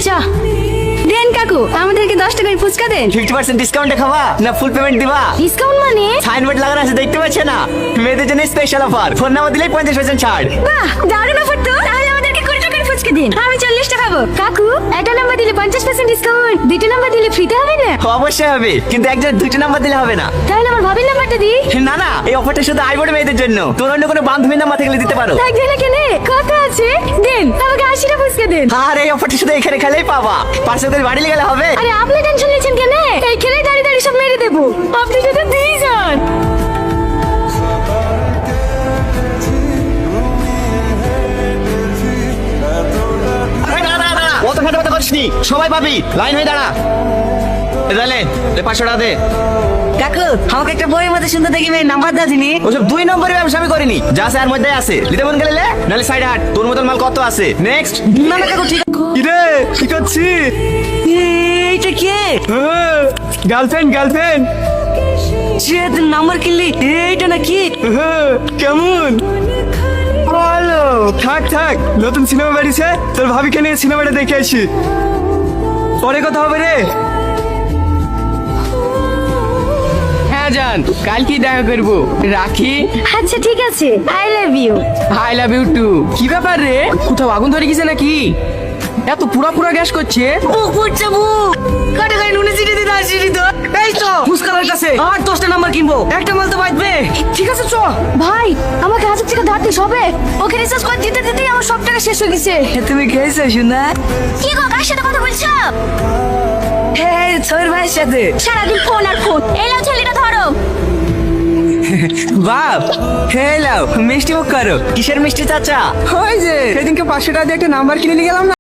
চা দেন কাকু, আমাদেরকে 10 টাকার ফুচকা দেন। 50% ডিসকাউন্টে খাবা না ফুল পেমেন্ট দিবা? ডিসকাউন্ট মানে? সাইনবোর্ড লাগানো আছে দেখতে পাচ্ছ না? মেয়েদের জন্য স্পেশাল অফার, ফোন নাম্বার দিলেই 50% ছাড়। বাহ, দারুণ অফার তো। তাহলে আমাদেরকে 20 টাকার ফুচকা দিন, আমি 40 টাকা খাবো। কাকু, একটা নাম্বার দিলে 50% ডিসকাউন্ট, দুটো নাম্বার দিলে ফ্রিতে হবে না? অবশ্যই হবে, কিন্তু একজন দুটো নাম্বার দিলে হবে না। তাহলে আমার ভাবির নাম্বারটা দিই। না না, এই অফারটা শুধু আইবোর্ড মেয়েদের জন্য। তোর অন্য কোনো বান্ধবীর নাম্বার থাকলে দিতে পারো। থাকবে না কেন? কত আছে? দেন, আমাকে 80 টাকা ফুচকা দেন। আর এই অফারটা শুধু এখানে খেলেই পাবা, পার্সেল করে বাড়ি গেলে হবে। আরে আপনি টেনশন নিয়েছেন কেন? এই খেলে দাঁড়িয়ে দাঁড়িয়ে সব মেরে দেবো। আপনি যদি দিয়ে যান। দাঁড়া দাঁড়া দাঁড়া, অত খাটা কথা করিসনি, সবাই পাবি, লাইন হয়ে দাঁড়া। তাহলে 500 টাকা দে। কাকু, আমাকে একটা বইয়ের মধ্যে সুন্দর দেখি মেয়ে নাম্বার দাও দিনি। ওসব 2 নম্বরের ব্যবসা আমি করিনি, যা আছে এর মধ্যে আছে। নিতে মন গেলে নালে সাইড হাট, তোর মতন মাল কত আছে। নেক্সট। না না কাকু, ঠিক কিরে কি করছিস? এইটা কে? Girlfriend girlfriend. যে নাম্বার কিনলি এইটা নাকি? কেমন? ভালো। থাক থাক, নতুন সিনেমা বেরিয়েছে, তোর ভাবিকে নিয়ে সিনেমাটা দেখে আসি। পরে কথা হবে রে। হ্যাঁ জান, কালকে দেখা করবো, রাখি। আচ্ছা ঠিক আছে, I love you. I love you too. কি ব্যাপার রে, কোথাও আগুন ধরে গেছে নাকি? এত পুরা পুরা গ্যাস করছে। বুক ফুটছে বুক। কাটে কাটে নুনে চিটে দিতে আসিনি তো। এই তো মুস্কালের কাছে আর 10টা নাম্বার কিনবো, একটা মাল তো বাঁচবে। ঠিক আছে চ। ভাই, আমাকে 1000 টাকা ধার দিস হবে? ওকে রিচার্জ করে দিতে দিতেই আমার সব টাকা শেষ হয়ে গেছে। তুমি খেয়েছো শুনা? কি গো, কার সাথে কথা বলছো? হ্যাঁ, ছোট ভাইয়ের সাথে। সারাদিন ফোন আর ফোন। এলাও ছেলেটা ধরো। বাপ, হ্যালো, মিষ্টি মুখ করো। কিসের মিষ্টি চাচা? ওই যে সেদিনকে 500 টাকা দিয়ে একটা নাম্বার কিনে নিয়ে গেলাম না।